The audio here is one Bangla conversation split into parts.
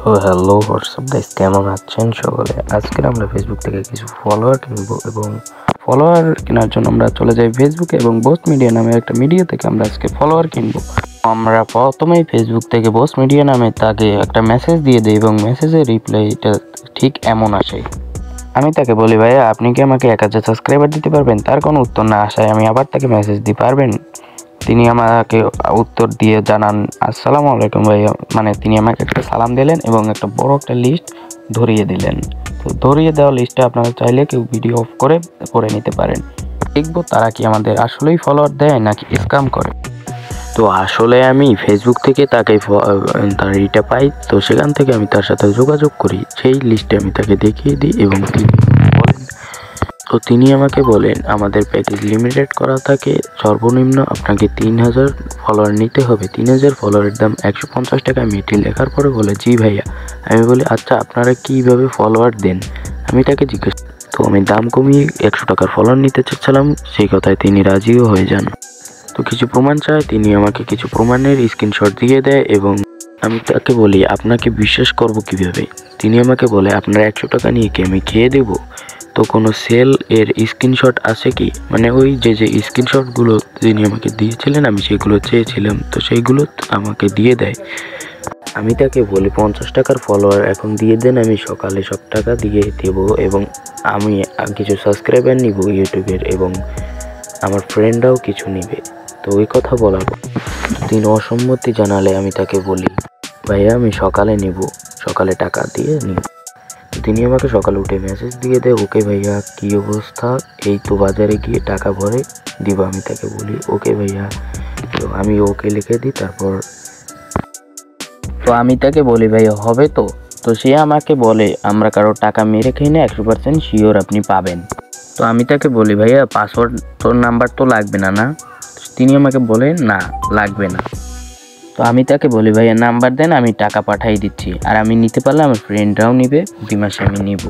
তো হ্যালো হোয়াটসঅ্যাপ গাইস, কেমন আছেন সকলে? আজকে আমরা ফেসবুক থেকে কিছু ফলোয়ার কিনবো এবং ফলোয়ার কেনার জন্য আমরা চলে যাই ফেসবুকে এবং বস মিডিয়া নামে একটা মিডিয়া থেকে আমরা আজকে ফলোয়ার কিনবো। আমরা প্রথমেই ফেসবুক থেকে বস মিডিয়া নামে তাকে একটা মেসেজ দিয়ে দিই এবং মেসেজের রিপ্লাইটা ঠিক এমন আসে। আমি তাকে বলি, ভাইয়া আপনি কি আমাকে 1000 সাবস্ক্রাইবার দিতে পারবেন? তার কোনো উত্তর না আসায় আমি আবার তাকে মেসেজ দিই, পারবেন? তিনি আমাকে উত্তর দিয়ে জানান, আসসালামু আলাইকুম ভাইয়া। মানে তিনি আমাকে একটা সালাম দিলেন এবং একটা বড় একটা লিস্ট ধরিয়ে দিলেন। তো ধরিয়ে দেওয়া লিস্টটা আপনারা চাইলে কেউ ভিডিও অফ করে পড়ে নিতে পারেন। দেখবো তারা কি আমাদের আসলেই ফলোয়ার দেয় নাকি স্ক্যাম করে। তো আসলে আমি ফেসবুক থেকে তাকে তার ইটা পাই, তো সেখান থেকে আমি তার সাথে যোগাযোগ করি। সেই লিস্টে আমি তাকে দেখিয়ে দিই এবং তিনি আমাকে বলেন আমাদের প্যাকেজ লিমিটেড করা থাকে, সর্বনিম্ন আপনাকে 3000 ফলোয়ার নিতে হবে। 3000 ফলোয়ারের দাম 150 টাকা। আমি এটি লেখার পরে বলে, জি ভাইয়া। আমি বলি, আচ্ছা আপনারা কীভাবে ফলোয়ার দেন? আমি তাকে জিজ্ঞেস, তো আমি দাম কমিয়ে 100 টাকার ফলোয়ার নিতে চাচ্ছিলাম। সেই কথায় তিনি রাজিও হয়ে যান। তো কিছু প্রমাণ চায়, তিনি আমাকে কিছু প্রমাণের স্ক্রিনশট দিয়ে দেয় এবং আমি তাকে বলি, আপনাকে বিশ্বাস করব কিভাবে? তিনি আমাকে বলে, আপনার 100 টাকা নিয়ে কি আমি খেয়ে দেবো? তো কোনো সেল এর স্ক্রিনশট আছে কি? মানে ওই যে স্ক্রিনশটগুলো তিনি আমাকে দিয়েছিলেন, আমি সেগুলো চেয়েছিলাম, তো সেইগুলো আমাকে দিয়ে দেয়। আমি তাকে বলি 50 টাকার ফলোয়ার এখন দিয়ে দেন, আমি সকালে সব টাকা দিয়ে দেব এবং আমি কিছু সাবস্ক্রাইবার নিব ইউটিউবের এবং আমার ফ্রেন্ডরাও কিছু নিবে। তো ওই কথা বলার পর তিনি অসম্মতি জানালে আমি তাকে বলি, ভাইয়া আমি সকালে নিব, সকালে টাকা দিয়ে নিব। তিনি আমাকে সকালে উঠে মেসেজ দিয়ে দেয়, ওকে ভাইয়া কী অবস্থা? এই তো বাজারে গিয়ে টাকা ভরে দিব। আমি তাকে বলি, ওকে ভাইয়া। তো আমি ওকে লিখে দিই। তারপর আমি তাকে বলি, ভাইয়া হবে তো? তো সে আমাকে বলে, আমরা কারো টাকা মেরে খাই না, 100% শিওর আপনি পাবেন। তো আমি তাকে বলি, ভাইয়া পাসওয়ার্ড তোর নাম্বার তো লাগবে না না? তিনি আমাকে বলে, না লাগবে না। তো আমি তাকে বলি, ভাইয়া নাম্বার দেন, আমি টাকা পাঠিয়ে দিচ্ছি, আর আমি নিতে পারলে আমার ফ্রেন্ডরাও নিবে, 2 মাসে আমি নিব।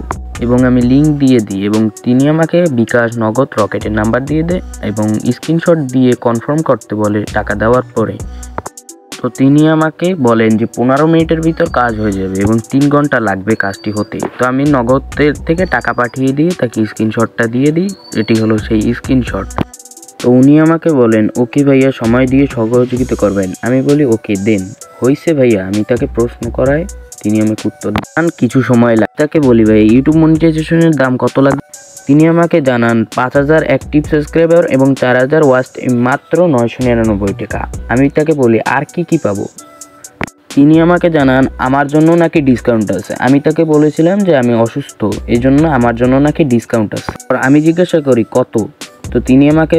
এবং আমি লিঙ্ক দিয়ে দিই এবং তিনি আমাকে বিকাশ, নগদ, রকেটের নাম্বার দিয়ে দেয় এবং স্ক্রিনশট দিয়ে কনফার্ম করতে বলে টাকা দেওয়ার পরে। তো তিনি আমাকে বলেন যে 15 মিনিটের ভিতর কাজ হয়ে যাবে এবং 3 ঘন্টা লাগবে কাজটি হতে। তো আমি নগদের থেকে টাকা পাঠিয়ে দিয়ে তাকে স্ক্রিনশটটা দিয়ে দিই। এটি হলো সেই স্ক্রিনশট। তো উনি আমাকে বলেন, ওকে ভাইয়া সময় দিয়ে সহযোগিতা করবেন। আমি বলি, ওকে দেন। হয়েছে ভাইয়া। আমি তাকে প্রশ্ন করাই, তিনি আমাকে উত্তর দেন কিছু সময় লাগে। তাকে বলি, ভাই ইউটিউব মনিটাইজেশনের দাম কত লাগবে? তিনি আমাকে জানান 5000 অ্যাক্টিভ সাবস্ক্রাইবার এবং 4000 ওয়াচ মাত্র 999 টাকা। আমি তাকে বলি, আর কি পাবো? তিনি আমাকে জানান আমার জন্য নাকি ডিসকাউন্ট আছে। আমি তাকে বলেছিলাম যে আমি অসুস্থ, এই জন্য আমার জন্য নাকি ডিসকাউন্ট আছে। আমি জিজ্ঞাসা করি কত? তো তিনি আমাকে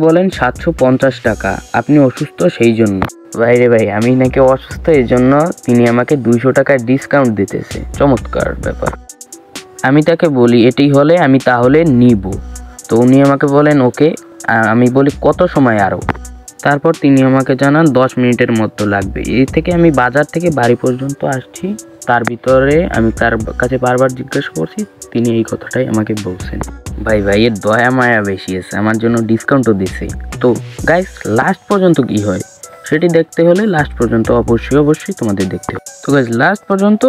বলেন 750 টাকা। আপনি অসুস্থ সেই জন্য। ভাইরে ভাই, আমি নাকি অসুস্থ এই জন্য তিনি আমাকে 200 টাকার ডিসকাউন্ট দিতেছে। চমৎকার ব্যাপার। আমি তাকে বলি, এটি হলে আমি তাহলে নিব। তো উনি আমাকে বলেন ওকে। আমি বলি কত সময় আরও? তারপর তিনি আমাকে জানান 10 মিনিটের মতো লাগবে। এই থেকে আমি বাজার থেকে বাড়ি পর্যন্ত আসছি, তার ভিতরে আমি তার কাছে বারবার জিজ্ঞাসা করছি, তিনি এই কথাটাই আমাকে বলছেন। ভাই এর দয়া মায়া বেশি আছে, আমার জন্য ডিসকাউন্টও দিছে। তো গাইস, লাস্ট পর্যন্ত কি হয় সেটি দেখতে হলে লাস্ট পর্যন্ত অবশ্যই তোমাদের দেখতে হবে। তো গাইস, লাস্ট পর্যন্ত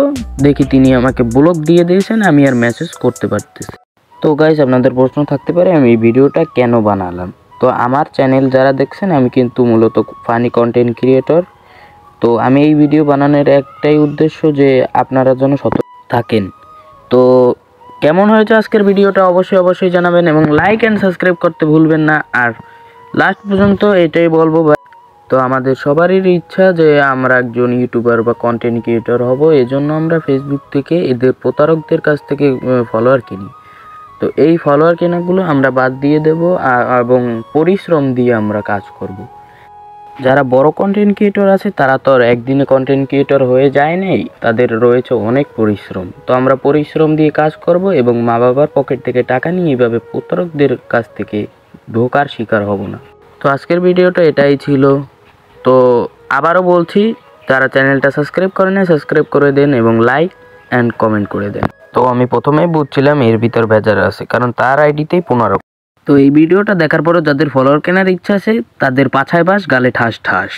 দেখি তিনি আমাকে ব্লক দিয়ে দিয়েছেন, আমি আর মেসেজ করতে পারতেছি। তো গাইস, আপনাদের প্রশ্ন থাকতে পারে আমি এই ভিডিওটা কেন বানালাম। তো আমার চ্যানেল যারা দেখছেন, আমি কিন্তু মূলত ফানি কন্টেন্ট ক্রিয়েটর। তো আমি এই ভিডিও বানানোর একটাই উদ্দেশ্য যে আপনারা যেন সতর্ক থাকেন। তো কেমন হয়েছে আজকের ভিডিওটা অবশ্যই জানাবেন এবং লাইক অ্যান্ড সাবস্ক্রাইব করতে ভুলবেন না। আর লাস্ট পর্যন্ত এটাই বলবো, তো আমাদের সবারই ইচ্ছা যে আমরা একজন ইউটিউবার বা কন্টেন্ট ক্রিয়েটর হব। এজন্য আমরা ফেসবুক থেকে এদের প্রতারকদের কাছ থেকে ফলোয়ার কিনি। তো এই ফলোয়ার কেনাগুলো আমরা বাদ দিয়ে দেব এবং পরিশ্রম দিয়ে আমরা কাজ করব। যারা বড় কন্টেন্ট ক্রিয়েটর আছে তারা তো আর একদিনে কন্টেন্ট ক্রিয়েটর হয়ে যায় নাই, তাদের রয়েছে অনেক পরিশ্রম। তো আমরা পরিশ্রম দিয়ে কাজ করব এবং মা বাবার পকেট থেকে টাকা নিয়ে এইভাবে প্রতারকদের কাছ থেকে ধোঁকার শিকার হব না। তো আজকের ভিডিওটা এটাই ছিল। তো আবারও বলছি, যারা চ্যানেলটা সাবস্ক্রাইব করে না, সাবস্ক্রাইব করে দেন এবং লাইক অ্যান্ড কমেন্ট করে দেন। তো আমি প্রথমেই বুঝছিলাম এর ভিতর বেজার আছে, কারণ তার আইডিতেই 15। তো এই ভিডিওটা দেখার পরও যাদের ফলোয়ার কেনার ইচ্ছা আছে তাদের পাছায় বাস, গালে ঠাস ঠাস।